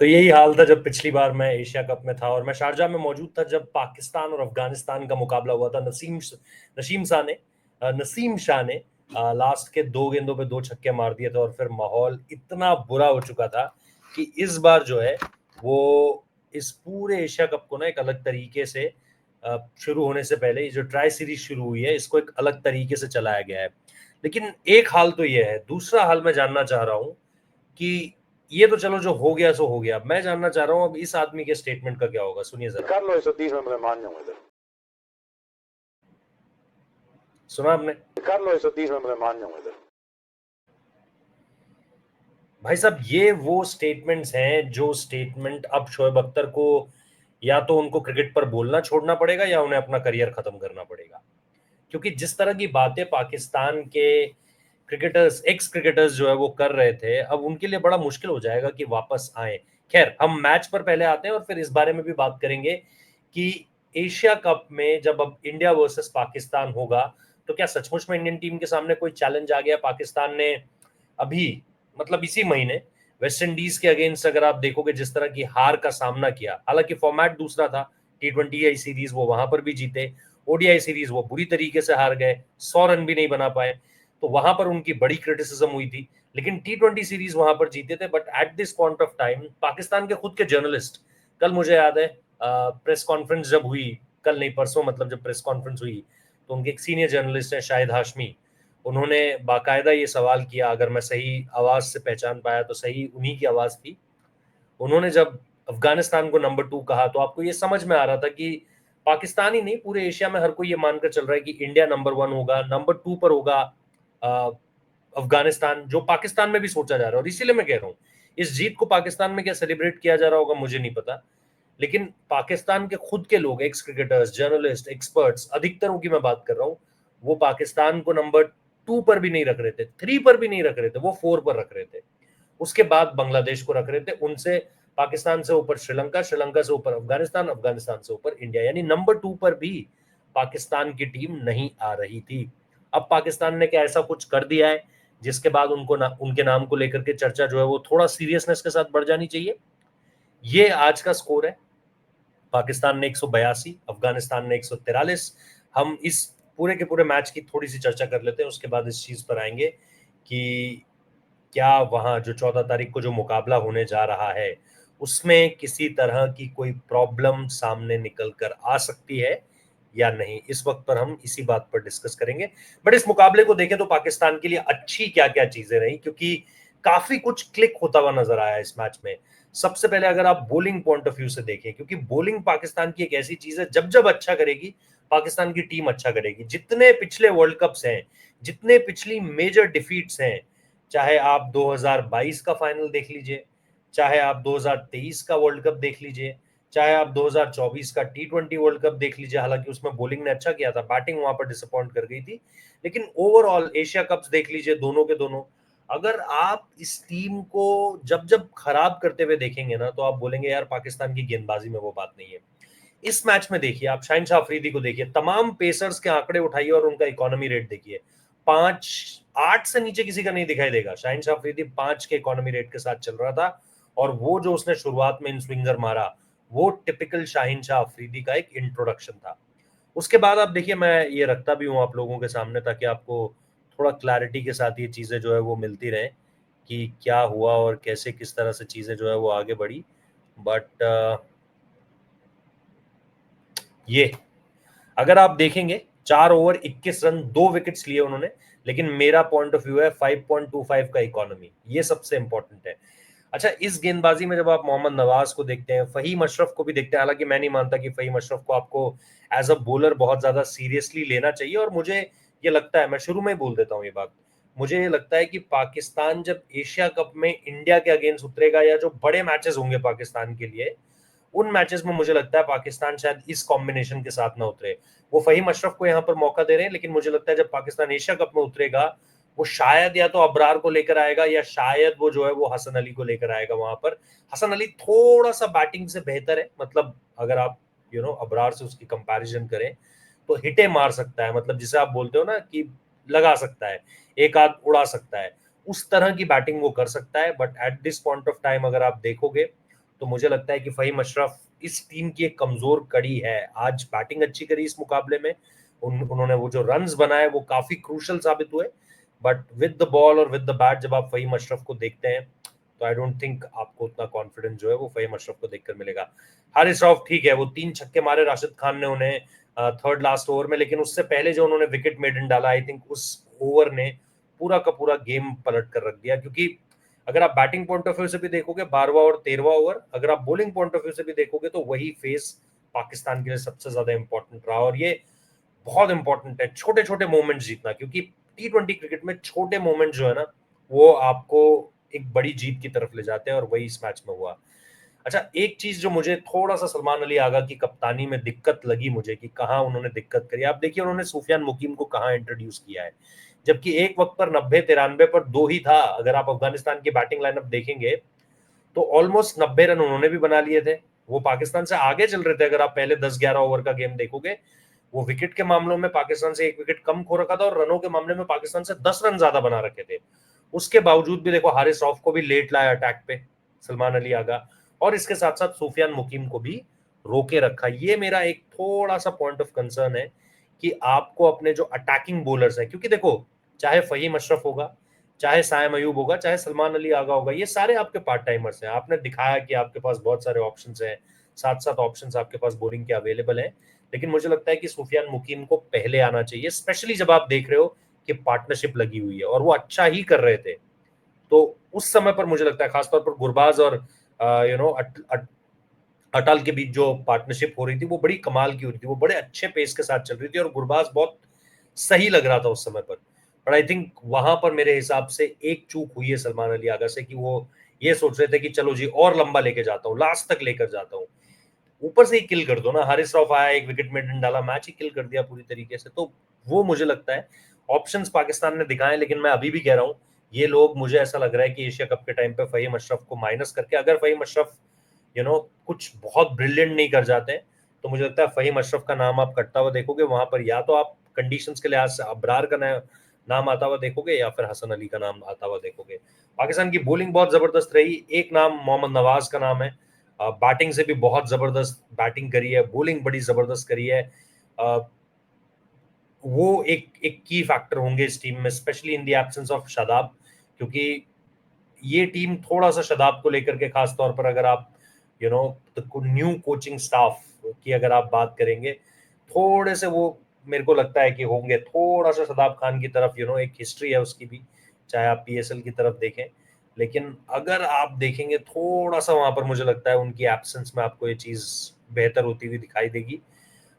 तो यही हाल था जब पिछली बार मैं एशिया कप में था, और मैं शारजाह में मौजूद था जब पाकिस्तान और अफगानिस्तान का मुकाबला हुआ था। नसीम शाह ने लास्ट के 2 गेंदों पे 2 छक्के मार दिए थे, और फिर माहौल इतना बुरा हो चुका था कि इस बार जो है वो इस पूरे एशिया कप को ना एक अलग तरीके से शुरू होने से पहले, ये जो ट्राई सीरीज शुरू हुई है, इसको एक अलग तरीके से चलाया गया है। लेकिन एक हाल तो ये है, दूसरा हाल मैं जानना चाह रहा हूं कि ये तो चलो जो हो गया सो हो गया, मैं जानना चाह रहा हूं अब इस आदमी के स्टेटमेंट का क्या होगा। सुनिए जरा। कर लो 130 में मैं मान जाऊंगा इधर। सुना आपने? कर लो 130 में मैं मान जाऊंगा इधर। भाई साहब, ये वो स्टेटमेंट्स हैं जो स्टेटमेंट अब शोएब अख्तर को या तो उनको क्रिकेट पर बोलना छोड़ना पड़ेगा या उन्हें अपना करियर खत्म करना पड़ेगा। क्योंकि जिस तरह की बातें पाकिस्तान के क्रिकेटर्स, एक्स क्रिकेटर्स जो है वो कर रहे थे, अब उनके लिए बड़ा मुश्किल हो जाएगा कि वापस आए। खैर, हम मैच पर पहले आते हैं और फिर इस बारे में भी बात करेंगे कि एशिया कप में जब अब इंडिया वर्सेस पाकिस्तान होगा, तो क्या सचमुच में इंडियन टीम के सामने कोई चैलेंज आ गया? पाकिस्तान ने अभी, मतलब इसी महीने, वेस्ट इंडीज के अगेंस्ट अगर आप देखोगे जिस तरह की हार का सामना किया, हालांकि फॉर्मेट दूसरा था, T20 सीरीज वो वहां पर भी जीते, ओडीआई सीरीज वो बुरी तरीके से हार गए, 100 रन भी नहीं बना पाए, तो वहां पर उनकी बड़ी क्रिटिसिज्म हुई थी। लेकिन T20 सीरीज वहां पर जीते थे। But at this point of time Pakistan के खुद के जर्नलिस्ट, कल मुझे याद है प्रेस कॉन्फ्रेंस जब हुई, कल नहीं परसों, मतलब जब प्रेस कॉन्फ्रेंस हुई, तो उनके एक सीनियर जर्नलिस्ट हैं शाहिद हाशमी, उन्होंने बाकायदा ये सवाल किया, अगर मैं सही आवाज से पहचान पाया तो सही उन्हीं की आवाज थी। उन्होंने जब अफगानिस्तान को नंबर 2 कहा, तो आपको ये समझ में आ रहा था कि पाकिस्तान ही नहीं, पूरे एशिया में हर कोई ये मानकर चल रहा है कि इंडिया नंबर 1 होगा, नंबर 2 पर होगा अफगानिस्तान, जो पाकिस्तान में भी सोचा जा रहा है। और इसीलिए मैं कह रहा हूँ, इस जीत को पाकिस्तान में क्या सेलिब्रेट किया जा रहा होगा मुझे नहीं पता, लेकिन पाकिस्तान के खुद के लोग, एक्स क्रिकेटर्स, जर्नलिस्ट, एक्सपर्ट्स, अधिकतरों की मैं बात कर रहा हूँ, वो पाकिस्तान को नंबर 2 पर भी नहीं रख रहे थे, 3 पर भी नहीं रख रहे थे, वो 4 पर रख रहे थे। उसके बाद बांग्लादेश को रख रहे थे, उनसे पाकिस्तान से ऊपर श्रीलंका, श्रीलंका से ऊपर अफगानिस्तान, अफगानिस्तान से ऊपर इंडिया, यानी नंबर 2 पर भी पाकिस्तान की टीम नहीं आ रही थी। अब पाकिस्तान ने क्या ऐसा कुछ कर दिया है जिसके बाद उनको उनके नाम को लेकर के चर्चा जो है वो थोड़ा सीरियसनेस के साथ बढ़ जानी चाहिए? ये आज का स्कोर है। पाकिस्तान ने 182, अफगानिस्तान ने 143। हम इस पूरे के पूरे मैच की थोड़ी सी चर्चा कर लेते हैं, उसके बाद इस चीज पर आएंगे कि क्या वहां जो 14 तारीख को जो मुकाबला होने जा रहा है उसमें किसी तरह की कोई प्रॉब्लम सामने निकल कर आ सकती है या नहीं। इस वक्त पर हम इसी बात पर डिस्कस करेंगे। बट इस मुकाबले को देखें तो पाकिस्तान के लिए अच्छी क्या क्या चीजें रही, क्योंकि काफी कुछ क्लिक होता हुआ नजर आया इस मैच में। सबसे पहले अगर आप बॉलिंग पॉइंट ऑफ व्यू से देखें, क्योंकि बॉलिंग पाकिस्तान की एक ऐसी चीज है, जब जब अच्छा करेगी पाकिस्तान की टीम अच्छा करेगी। जितने पिछले वर्ल्ड कप्स हैं, जितने पिछली मेजर डिफीट्स हैं, चाहे आप 2022 का फाइनल देख लीजिए, चाहे आप 2023 का वर्ल्ड कप देख लीजिए, चाहे आप 2024 का T20 वर्ल्ड कप देख लीजिए, हालांकि उसमें बॉलिंग ने अच्छा किया था, बैटिंग वहां पर डिसअपॉइंट कर गई थी, लेकिन ओवरऑल एशिया कप्स देख लीजिए, दोनों के दोनों, अगर आप इस टीम को जब जब खराब करते हुए देखेंगे ना, तो आप बोलेंगे यार पाकिस्तान की गेंदबाजी में वो बात नहीं है। इस मैच में देखिए, आप शाहिन शाह अफरीदी को देखिए, तमाम पेसर्स के आंकड़े उठाइए और उनका इकोनॉमी रेट देखिए, 5-8 से नीचे किसी का नहीं दिखाई देगा। शाहिन शाह अफरीदी 5 के इकोनॉमी रेट के साथ चल रहा था, और वो जो उसने शुरुआत में इन स्विंगर मारा, वो टिपिकल शाहिन शाह अफरीदी का एक इंट्रोडक्शन था। उसके बाद आप देखिए, मैं ये रखता भी हूँ आप लोगों के सामने ताकि आपको थोड़ा क्लैरिटी के साथ ये चीजें जो है वो मिलती रहे कि क्या हुआ और कैसे किस तरह से चीजें जो है वो आगे बढ़ी। बट ये अगर आप देखेंगे, 4 ओवर 21 रन, 2 विकेट्स लिए उन्होंने, लेकिन मेरा पॉइंट ऑफ व्यू है 5.25 का इकोनॉमी, ये सबसे इंपॉर्टेंट है। अच्छा, इस गेंदबाजी में जब आप मोहम्मद नवाज को देखते हैं, फहीम अशरफ को भी देखते हैं, हालांकि मैं नहीं मानता कि फहीम अशरफ को आपको एज अ बॉलर बहुत ज्यादा सीरियसली लेना चाहिए, और मुझे ये लगता है, मैं शुरू में ही बोल देता हूँ ये बात, मुझे ये लगता है कि पाकिस्तान जब एशिया कप में इंडिया के अगेंस्ट उतरेगा, या जो बड़े मैचेस होंगे पाकिस्तान के लिए, उन मैचेस में मुझे लगता है पाकिस्तान शायद इस कॉम्बिनेशन के साथ ना उतरे। वो फहीम अशरफ को यहाँ पर मौका दे रहे हैं, लेकिन मुझे लगता है जब पाकिस्तान एशिया कप में उतरेगा, वो शायद या तो अबरार को लेकर आएगा, या शायद वो जो है वो हसन अली को लेकर आएगा वहां पर। हसन अली थोड़ा सा बैटिंग से बेहतर है, मतलब अगर आप अबरार से उसकी कंपैरिजन करें, तो हिटे मार सकता है, मतलब जिसे आप बोलते हो ना कि लगा सकता है, एक आध उड़ा सकता है, उस तरह की बैटिंग वो कर सकता है। But at this point of time अगर आप देखोगे, तो मुझे लगता है कि फहीम अशरफ इस टीम की एक कमजोर कड़ी है। आज बैटिंग अच्छी करी इस मुकाबले में, उन्होंने वो जो रन्स बनाए वो काफी क्रूशल साबित हुए, बट विद द बॉल और विद द बैट जब आप फहीम अशरफ को देखते हैं तो आई डोंट थिंक आपको उतना कॉन्फिडेंस जो है वो फहीम अशरफ को देखकर मिलेगा। हारिस रऊफ ठीक है, वो 3 छक्के मारे राशिद खान ने उन्हें थर्ड लास्ट ओवर में, लेकिन उससे पहले जो उन्होंने विकेट मेडन डाला, आई थिंक उस ओवर ने पूरा का पूरा गेम पलट कर रख दिया। क्योंकि अगर आप बैटिंग पॉइंट ऑफ व्यू से भी देखोगे 12वां और 13वां ओवर, अगर आप बॉलिंग पॉइंट ऑफ व्यू से भी देखोगे तो वही फेज पाकिस्तान के लिए सबसे ज्यादा इंपॉर्टेंट रहा, और ये बहुत इंपॉर्टेंट है छोटे छोटे मोमेंट जीतना, क्योंकि T20 क्रिकेट में छोटे मोमेंट जो है ना वो आपको एक बड़ी जीत की तरफ ले जाते हैं, और वही इस मैच में हुआ। अच्छा, एक चीज जो मुझे थोड़ा सा सलमान अली आगा की कप्तानी में दिक्कत लगी मुझे कि कहाँ उन्होंने दिक्कत करी, आप देखिए उन्होंने सुफियान मुकीम को कहाँ इंट्रोड्यूस किया है, जबकि एक वक्त पर 90-93 पर 2 ही था। अगर आप अफगानिस्तान की बैटिंग लाइनअप देखेंगे तो ऑलमोस्ट 90 रन उन्होंने भी बना लिए थे, वो पाकिस्तान से आगे चल रहे थे। अगर आप पहले 10-11 ओवर का गेम देखोगे, वो विकेट के मामलों में पाकिस्तान से 1 विकेट कम खो रखा था, और रनों के मामले में पाकिस्तान से 10 रन ज्यादा बना रखे थे। उसके बावजूद भी देखो हारिस रऊफ को भी लेट लाया अटैक पे सलमान अली आगा, और इसके साथ साथ सुफियान मुकीम को भी रोके रखा। ये मेरा एक थोड़ा सा पॉइंट ऑफ कंसर्न है कि आपको अपने जो अटैकिंग बॉलर्स हैं, क्योंकि देखो चाहे फहीम अशरफ होगा, चाहे साइम अयूब होगा, चाहे सलमान अली आगा होगा, ये सारे आपके पार्ट टाइमर्स हैं। आपने दिखाया कि आपके पास बहुत सारे ऑप्शंस हैं, 7-7 ऑप्शंस आपके पास बॉलिंग के अवेलेबल हैं, लेकिन मुझे लगता है कि सुफियान मुकीम को पहले आना चाहिए, स्पेशली जब आप देख रहे हो कि पार्टनरशिप लगी हुई है और वो अच्छा ही कर रहे थे। तो उस समय पर मुझे लगता है खासतौर पर गुरबाज और अटल के बीच जो पार्टनरशिप हो रही थी वो बड़ी कमाल की हो रही थी, वो बड़े अच्छे पेस के साथ चल रही थी, और गुरबाज बहुत सही लग रहा था उस समय पर। बट आई थिंक वहां पर मेरे हिसाब से एक चूक हुई है सलमान अली आगा से, कि वो ये सोच रहे थे कि चलो जी और लंबा लेके जाता हूँ, लास्ट तक लेकर जाता हूँ, ऊपर से ही किल कर दो ना। हारिस रऊफ आया, 1 विकेट में डाला, मैच ही किल कर दिया पूरी तरीके से। तो वो मुझे लगता है ऑप्शंस पाकिस्तान ने दिखाए, लेकिन मैं अभी भी कह रहा हूँ ये लोग, मुझे ऐसा लग रहा है कि एशिया कप के टाइम पे फहीम अशरफ को माइनस करके, अगर फहीम अशरफ कुछ बहुत ब्रिलियंट नहीं कर जाते हैं, तो मुझे लगता है फहीम अशरफ का नाम आप कटता हुआ देखोगे वहां पर, या तो आप कंडीशंस के लिहाज से अबरार का नाम आता हुआ देखोगे, या फिर हसन अली का नाम आता हुआ देखोगे। पाकिस्तान की बॉलिंग बहुत जबरदस्त रही, एक नाम मोहम्मद नवाज का नाम है, बैटिंग से भी बहुत जबरदस्त बैटिंग करी है, बॉलिंग बड़ी जबरदस्त करी है। वो एक एक की फैक्टर होंगे इस टीम में, specially in the absence of Shadab, क्योंकि ये टीम थोड़ा सा शादाब को लेकर के, खास तौर पर अगर आप न्यू कोचिंग स्टाफ की अगर आप बात करेंगे, थोड़े से वो मेरे को लगता है कि होंगे थोड़ा सा शादाब खान की तरफ, एक हिस्ट्री है उसकी भी, चाहे आप PSL की तरफ देखें, लेकिन अगर आप देखेंगे थोड़ा सा वहां पर, मुझे लगता है उनकी एब्सेंस में आपको ये चीज बेहतर होती हुई दिखाई देगी।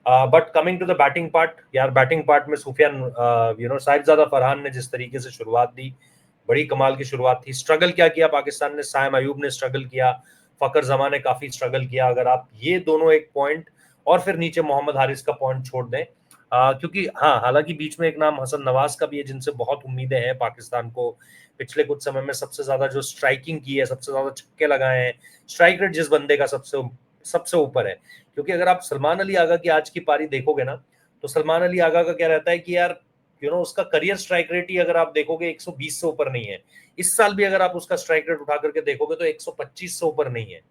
But coming to the batting part, यार बैटिंग पार्ट में सुफियान साहिबजादा फरहान ने जिस तरीके से शुरुआत दी, बड़ी कमाल की शुरुआत थी। स्ट्रगल क्या किया पाकिस्तान ने, साइम अयूब ने स्ट्रगल किया, फकर जमा ने काफी स्ट्रगल किया। अगर आप ये दोनों एक पॉइंट, और फिर नीचे मोहम्मद हारिस का पॉइंट छोड़ दें, क्योंकि हाँ, हालांकि बीच में एक नाम हसन नवाज का भी है, जिनसे बहुत उम्मीदें हैं पाकिस्तान को। पिछले कुछ समय में सबसे ज्यादा जो स्ट्राइकिंग की है, सबसे ज्यादा छक्के लगाए हैं, स्ट्राइक रेट जिस बंदे का सबसे सबसे ऊपर है। क्योंकि अगर आप सलमान अली आगा की आज की पारी देखोगे ना, तो सलमान अली आगा का क्या रहता है कि यार उसका करियर स्ट्राइक रेट ही अगर आप देखोगे 120 से ऊपर नहीं है। इस साल भी अगर आप उसका स्ट्राइक रेट उठा करके देखोगे तो 125 से ऊपर नहीं है।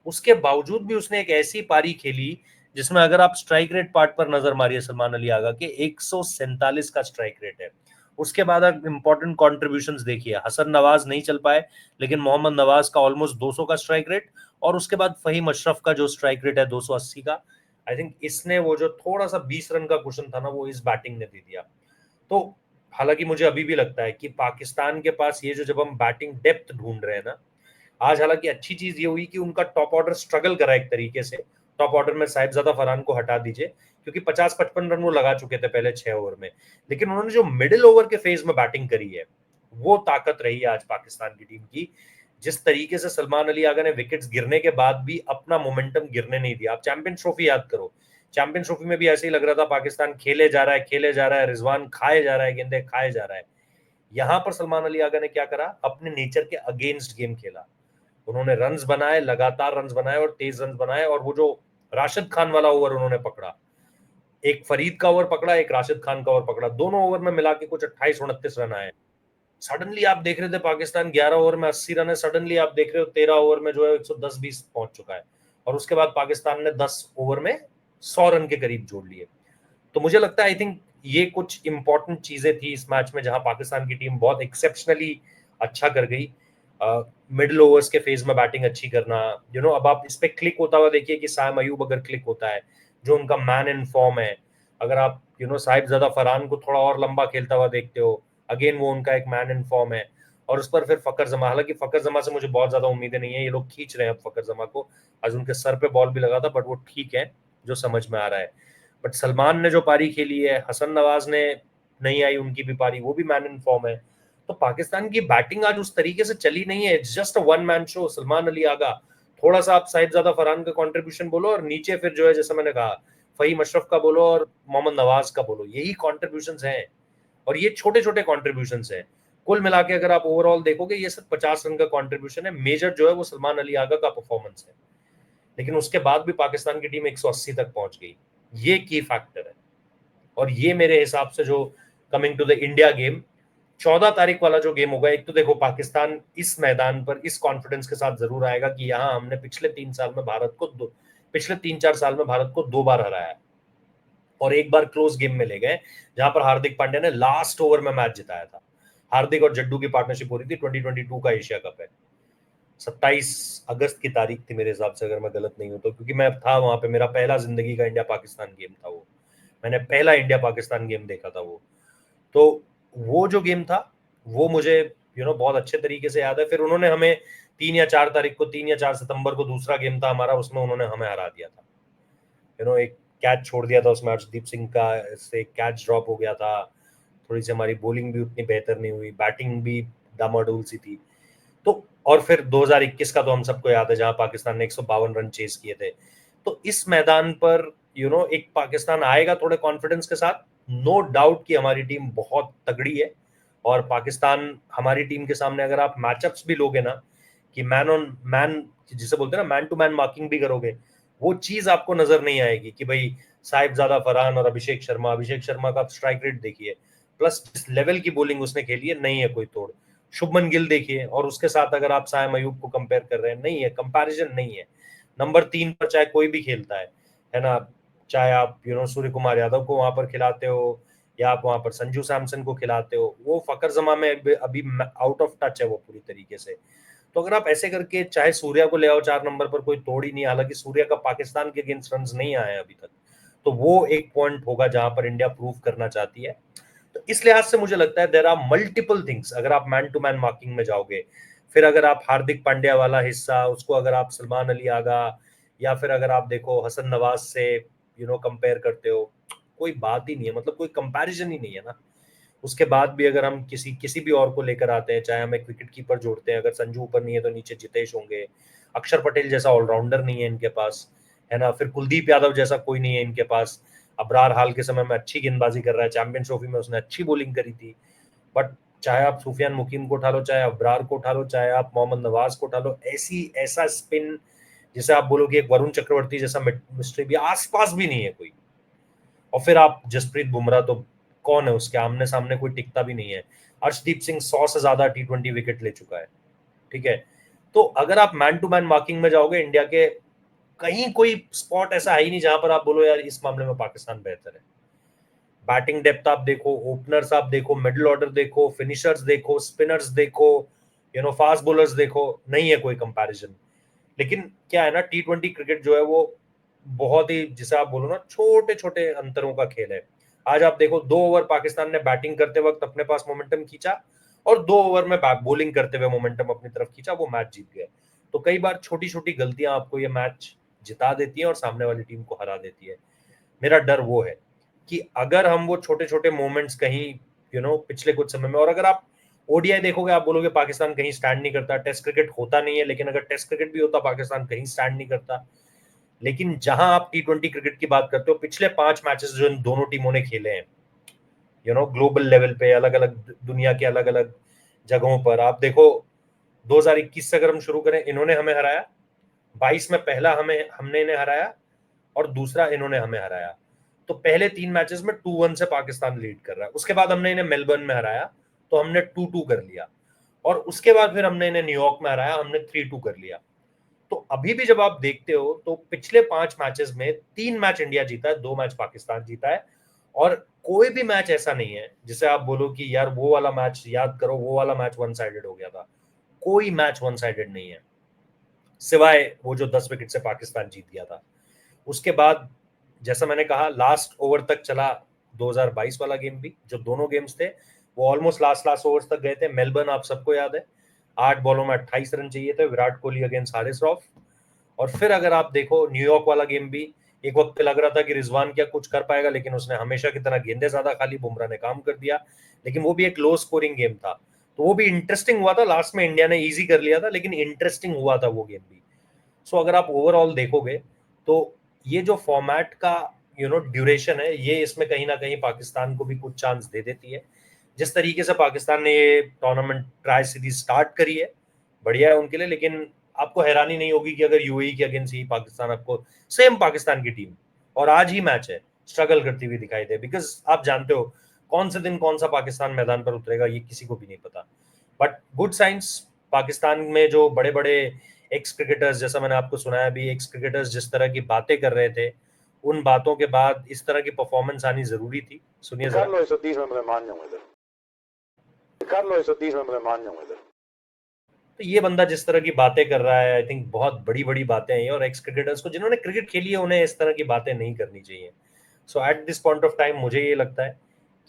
उसके बावजूद भी उसने एक ऐसी पारी खेली जिसमें अगर आप स्ट्राइक रेट पार्ट पर नजर मारिए सलमान अली आगा के, 147 का स्ट्राइक रेट है। उसके बाद आप इंपॉर्टेंट कॉन्ट्रीब्यूशंस देखिए, हसन नवाज नहीं चल पाए, लेकिन मोहम्मद नवाज का ऑलमोस्ट 200 का स्ट्राइक रेट, और उसके बाद फहीम अशरफ का जो स्ट्राइक रेट है 280 का। आई थिंक इसने वो जो थोड़ा सा 20 रन का कुशन था ना, वो इस बैटिंग ने दे दिया। तो हालांकि मुझे अभी भी लगता है कि पाकिस्तान के पास ये जो, जब हम बैटिंग डेप्थ ढूंढ रहे हैं ना, आज हालांकि अच्छी चीज ये हुई कि उनका टॉप ऑर्डर स्ट्रगल करा एक तरीके से। टॉप ऑर्डर में साहिबजादा फरहान को हटा दीजिए, क्योंकि 50-55 रन वो लगा चुके थे पहले 6 ओवर में, लेकिन उन्होंने जो मिडिल ओवर के फेज में बैटिंग करी है, वो ताकत रही है आज पाकिस्तान की टीम की। जिस तरीके से सलमान अली आगा ने विकेट्स गिरने के बाद भी अपना मोमेंटम गिरने नहीं दिया। आप चैंपियंस ट्रॉफी याद करो, चैंपियंस ट्रॉफी में भी ऐसे ही लग रहा था पाकिस्तान खेले जा रहा है, खेले जा रहा है, रिजवान खाए जा रहा है, गेंदे खाए जा रहा है। यहां पर सलमान अली आगा ने क्या करा, अपने नेचर के अगेंस्ट गेम खेला। उन्होंने रन्स बनाए, लगातार रन्स बनाए और तेज रन्स बनाए, और वो जो राशिद खान वाला ओवर उन्होंने पकड़ा, एक फरीद का ओवर पकड़ा, एक राशिद खान का ओवर पकड़ा, दोनों ओवर में मिला के कुछ 28-29 रन आए। सडनली आप देख रहे थे पाकिस्तान 11 ओवर में 80 रन है, सडनली आप देख रहे हो 13 ओवर में जो है 110-20 पहुंच चुका है, और उसके बाद पाकिस्तान ने 10 ओवर में 100 रन के करीब जोड़ लिए। तो मुझे लगता है आई थिंक ये कुछ इंपॉर्टेंट चीजें थी इस मैच में, जहां पाकिस्तान की टीम बहुत एक्सेप्शनली अच्छा कर गई। मिडिल ओवर्स के फेज में बैटिंग अच्छी करना, अब आप इस पे क्लिक होता हुआ देखिए कि साइम अयूब अगर क्लिक होता है, जो उनका मैन इन फॉर्म है, अगर आप साहिब ज़्यादा फरहान को थोड़ा और लंबा खेलता हुआ देखते हो, अगेन वो उनका एक मैन इन फॉर्म है। और उस पर फिर फकर जमा, हालांकि फकर जमा से मुझे बहुत ज्यादा उम्मीदें नहीं है, ये लोग खींच रहे हैं अब फकर जमा को, आज उनके सर पे बॉल भी लगा था, बट वो ठीक है जो समझ में आ रहा है। बट सलमान ने जो पारी खेली है, हसन नवाज ने नहीं आई उनकी भी पारी, वो भी मैन इन फॉर्म है। तो पाकिस्तान की बैटिंग आज उस तरीके से चली नहीं है, it's just a one man show. Salman Ali Agha, थोड़ा सा आप साहिबजादा फरहान का कंट्रीब्यूशन बोलो, और नीचे फिर जो है जैसे मैंने कहा फहीम अशरफ का बोलो और मोहम्मद नवाज का बोलो, यही कॉन्ट्रीब्यूशन हैं। और ये छोटे छोटे कॉन्ट्रीब्यूशन हैं, कुल मिला के अगर आप ओवरऑल देखोगे ये सिर्फ 50 रन का कॉन्ट्रीब्यूशन है। मेजर जो है वो सलमान अली आगा का परफॉर्मेंस है, लेकिन उसके बाद भी पाकिस्तान की टीम 180 तक पहुंच गई, ये की फैक्टर है। और ये मेरे हिसाब से जो coming to the India game, 14 तारीख वाला जो गेम होगा, एक तो देखो पाकिस्तान इस मैदान पर इस कॉन्फिडेंस के साथ जरूर आएगा कि यहाँ हमने पिछले 3 4 साल में भारत को 2 बार हराया है, और एक बार क्लोज गेम में ले गए जहां पर हार्दिक पांड्या ने लास्ट ओवर में मैच जिताया था। हार्दिक और जड्डू की पार्टनरशिप हो रही थी, 2022 का एशिया कप है, 27 अगस्त की तारीख थी मेरे हिसाब से, अगर मैं गलत नहीं हूं तो, क्योंकि मैं था वहां पे, मेरा पहला जिंदगी का इंडिया पाकिस्तान गेम था वो, मैंने पहला इंडिया पाकिस्तान गेम देखा था वो। तो वो जो गेम था वो मुझे बहुत अच्छे तरीके से याद है। फिर उन्होंने हमें 3 या 4 तारीख को, 3 या 4 सितंबर को दूसरा गेम था हमारा, उसमें उन्होंने हमें हरा दिया था। एक कैच छोड़ दिया था उसमें अर्शदीप सिंह का, से कैच ड्रॉप हो गया था, थोड़ी सी हमारी बॉलिंग भी उतनी बेहतर नहीं हुई, बैटिंग भी डामाडोल सी थी। तो और फिर 2021 का तो हम सबको याद है, जहां पाकिस्तान ने 152 रन चेस किए थे। तो इस मैदान पर एक पाकिस्तान आएगा थोड़े कॉन्फिडेंस के साथ, नो डाउट कि हमारी टीम बहुत तगड़ी है। और पाकिस्तान हमारी टीम के सामने अगर आप मैचअप्स भी लोगे ना, कि मैन ऑन मैन जिसे बोलते हैं ना, मैन टू मैन मार्किंग भी करोगे, वो चीज आपको नजर नहीं आएगी कि भाई साहिबजादा फरहान और अभिषेक शर्मा का स्ट्राइक रेट देखिए, प्लस जिस लेवल की बॉलिंग उसने खेली है, नहीं है कोई तोड़। शुभमन गिल देखिए, और उसके साथ अगर आप साइम अयूब को कंपेयर कर रहे हैं, नहीं है, कंपैरिजन नहीं है। नंबर 3 पर चाहे कोई भी खेलता है ना, चाहे आप सूर्य कुमार यादव को वहां पर खिलाते हो, या आप वहां पर संजू सैमसन को खिलाते हो, वो फकर जमा में अभी आउट ऑफ टच है वो पूरी तरीके से। तो अगर आप ऐसे करके चाहे सूर्या को ले आओ 4 नंबर पर, कोई तोड़ ही नहीं, हालांकि सूर्या का पाकिस्तान के अगेंस्ट रन नहीं आए अभी तक, तो वो एक पॉइंट होगा जहां पर इंडिया प्रूव करना चाहती है। तो इस लिहाज से मुझे लगता है देयर आर मल्टीपल थिंग्स, अगर आप मैन टू मैन मार्किंग में जाओगे, फिर अगर आप हार्दिक पांड्या वाला हिस्सा उसको अगर आप सलमान अली आगा, या फिर अगर आप देखो हसन नवाज से कंपेयर करते हो, कोई बात ही नहीं है, मतलब कोई कंपैरिजन ही नहीं है ना। उसके बाद भी अगर हम किसी किसी भी और को लेकर आते हैं, चाहे हमें विकेट कीपर जोड़ते हैं, अगर संजू ऊपर नहीं है तो नीचे जितेश होंगे, अक्षर पटेल जैसा ऑलराउंडर नहीं है इनके पास, है ना, फिर कुलदीप यादव जैसा कोई नहीं है इनके पास। अबरार हाल के समय में अच्छी गेंदबाजी कर रहा है, चैंपियंस ट्रॉफी में उसने अच्छी बॉलिंग करी थी। बट चाहे आप सुफियान मुकीम को उठा लो, चाहे अबरार को उठा लो, चाहे आप मोहम्मद नवाज को उठा लो, ऐसा स्पिन जिसे आप बोलोगे एक वरुण चक्रवर्ती जैसा मिस्ट्री भी आसपास भी नहीं है कोई। और फिर आप जसप्रीत बुमराह, तो कौन है उसके आमने सामने, कोई टिकता भी नहीं है। अर्शदीप सिंह 100 से ज्यादा T20 विकेट ले चुका है, ठीक है। तो अगर आप मैन टू मैन मार्किंग में जाओगे इंडिया के, कहीं कोई स्पॉट ऐसा है ही नहीं जहां पर आप बोलो यार इस मामले में पाकिस्तान बेहतर है। बैटिंग डेप्थ आप देखो, ओपनर्स आप देखो, मिडिल ऑर्डर देखो, फिनिशर्स देखो, स्पिनर्स देखो, फास्ट बॉलर्स देखो, नहीं है कोई कंपैरिजन। लेकिन क्या है ना, T20 क्रिकेट जो है वो बहुत ही, जिसे आप बोलो ना, छोटे छोटे अंतरों का खेल है। आज आप देखो 2 ओवर पाकिस्तान ने बैटिंग करते वक्त अपने पास मोमेंटम खींचा, और 2 ओवर में बॉलिंग करते हुए मोमेंटम अपनी तरफ खींचा, वो मैच जीत गए। तो कई बार छोटी छोटी गलतियां आपको ये मैच जिता देती हैं और सामने वाली टीम को हरा देती है। मेरा डर वो है कि अगर हम वो छोटे छोटे मोमेंट्स कहीं पिछले कुछ समय में, और अगर आप ओडीआई देखोगे, आप बोलोगे पाकिस्तान कहीं स्टैंड नहीं करता, टेस्ट क्रिकेट होता नहीं है, लेकिन अगर टेस्ट क्रिकेट भी होता पाकिस्तान कहीं स्टैंड नहीं करता। लेकिन जहां आप T20 क्रिकेट की बात करते हो, पिछले 5 मैचेस जो इन दोनों टीमों ने खेले हैं, ग्लोबल लेवल पे, अलग अलग दुनिया के अलग अलग जगहों पर, आप देखो 2021 से अगर हम शुरू करें, इन्होंने हमें हराया, 22 में पहला हमने इन्हें हराया, और दूसरा इन्होंने हमें हराया। तो पहले 3 मैचेस में 2-1 से पाकिस्तान लीड कर रहा है, उसके बाद हमने इन्हें मेलबर्न में हराया, तो हमने 2-2 कर लिया, और उसके बाद फिर हमने इन्हें न्यूयॉर्क में हराया, हमने 3-2 कर लिया। तो अभी भी जब आप देखते हो तो पिछले 5 मैचेस में 3 मैच इंडिया जीता है, 2 मैच पाकिस्तान जीता है, और कोई भी मैच ऐसा नहीं है जिसे आप बोलो कि यार वो वाला मैच याद करो, वो वाला मैच वन साइडेड हो गया था। कोई मैच वन साइडेड नहीं है, सिवाय वो जो 10 विकेट से पाकिस्तान जीत गया था। उसके बाद जैसा मैंने कहा, लास्ट ओवर तक चला 2022 वाला गेम भी, जो दोनों गेम्स थे वो ऑलमोस्ट लास्ट ओवर्स तक गए थे। मेलबर्न आप सबको याद है, 8 बॉलों में 28 रन चाहिए थे, विराट कोहली अगेंस्ट हारिस रॉफ। और फिर अगर आप देखो न्यूयॉर्क वाला गेम भी, एक वक्त पे लग रहा था कि रिजवान क्या कुछ कर पाएगा, लेकिन उसने हमेशा की तरह गेंदे ज्यादा खाली, बुमराह ने काम कर दिया। लेकिन वो भी एक लो स्कोरिंग गेम था, तो वो भी इंटरेस्टिंग हुआ था। लास्ट में इंडिया ने इजी कर लिया था, लेकिन इंटरेस्टिंग हुआ था वो गेम भी। सो अगर आप ओवरऑल देखोगे तो ये जो फॉर्मेट का ड्यूरेशन है, ये इसमें कहीं ना कहीं पाकिस्तान को भी कुछ चांस दे देती है। जिस तरीके से पाकिस्तान ने ये टूर्नामेंट ट्राई सीरीज स्टार्ट करी है, बढ़िया है उनके लिए। लेकिन आपको हैरानी नहीं होगी कि अगर यूएई के अगेंस्ट ही पाकिस्तान आपको सेम पाकिस्तान की टीम, और आज ही मैच है, स्ट्रगल करती हुई दिखाई दे। बिकॉज आप जानते हो कौन से दिन कौन सा पाकिस्तान मैदान पर उतरेगा, ये किसी को भी नहीं पता। बट गुड साइंस, पाकिस्तान में जो बड़े बड़े एक्स क्रिकेटर्स, जैसा मैंने आपको सुनाया भी, एक्स क्रिकेटर्स जिस तरह की बातें कर रहे थे, उन बातों के बाद इस तरह की परफॉर्मेंस आनी जरूरी थी। सुनिए जरा। Carlo is a decent Lemania with it. Carlo is a decent Lemania with it. तो ये बंदा जिस तरह की बातें कर रहा है, आई थिंक बहुत बड़ी बड़ी बातें हैं, और एक्स क्रिकेटर्स को जिन्होंने क्रिकेट खेली है उन्हें इस तरह की बातें नहीं करनी चाहिए। So at this point of time मुझे ये लगता है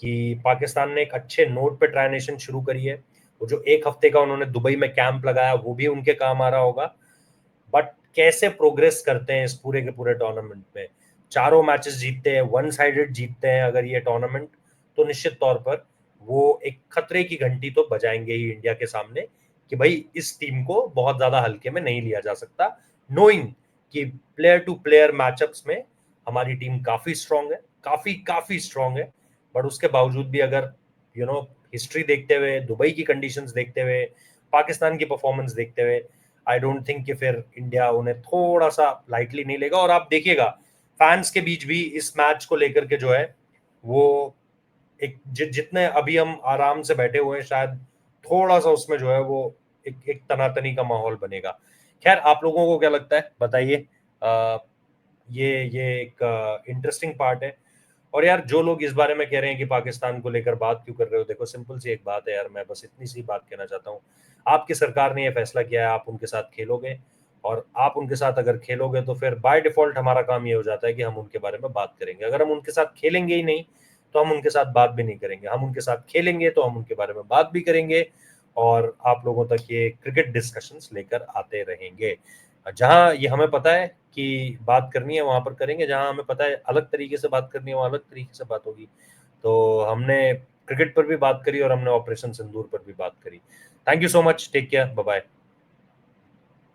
कि पाकिस्तान ने एक अच्छे नोट पे ट्राई नेशन शुरू करी है। वो जो एक हफ्ते का उन्होंने दुबई में कैंप लगाया, वो भी उनके काम आ रहा होगा। बट कैसे प्रोग्रेस करते हैं इस पूरे के पूरे टूर्नामेंट में, चारों मैचेस जीतते हैं, वन साइडेड जीतते हैं अगर ये टूर्नामेंट, तो निश्चित तौर पर वो एक खतरे की घंटी तो बजाएंगे ही इंडिया के सामने, कि भाई इस टीम को बहुत ज्यादा हल्के में नहीं लिया जा सकता, नोइंग कि प्लेयर टू प्लेयर मैचअप्स में हमारी टीम काफी स्ट्रांग है, काफी काफी स्ट्रांग है। बट उसके बावजूद भी अगर हिस्ट्री देखते हुए, दुबई की कंडीशंस देखते हुए, पाकिस्तान की परफॉर्मेंस देखते हुए, आई डोंट थिंक कि फिर इंडिया उन्हें थोड़ा सा लाइटली नहीं लेगा। और आप देखिएगा फैंस के बीच भी इस मैच को लेकर के जो है वो एक जितने अभी हम आराम से बैठे हुए हैं, शायद थोड़ा सा उसमें जो है वो एक तनातनी का माहौल बनेगा। खैर, आप लोगों को क्या लगता है बताइए। ये एक इंटरेस्टिंग पार्ट है। और यार, जो लोग इस बारे में कह रहे हैं कि पाकिस्तान को लेकर बात क्यों कर रहे हो, देखो सिंपल सी एक बात है यार, मैं बस इतनी सी बात कहना चाहता हूँ। आपकी सरकार ने यह फैसला किया है, आप उनके साथ खेलोगे, और आप उनके साथ अगर खेलोगे तो फिर बाय डिफॉल्ट हमारा काम ये हो जाता है कि हम उनके बारे में बात करेंगे। अगर हम उनके साथ खेलेंगे ही नहीं तो हम उनके साथ बात भी नहीं करेंगे। हम उनके साथ खेलेंगे तो हम उनके बारे में बात भी करेंगे, और आप लोगों तक ये क्रिकेट डिस्कशंस लेकर आते रहेंगे। जहां ये हमें पता है कि बात करनी है वहां पर करेंगे, जहां हमें पता है अलग तरीके से बात करनी है वहां अलग तरीके से बात होगी। तो हमने क्रिकेट पर भी बात करी और हमने ऑपरेशन सिंदूर पर भी बात करी। Thank you so much, take care, bye bye.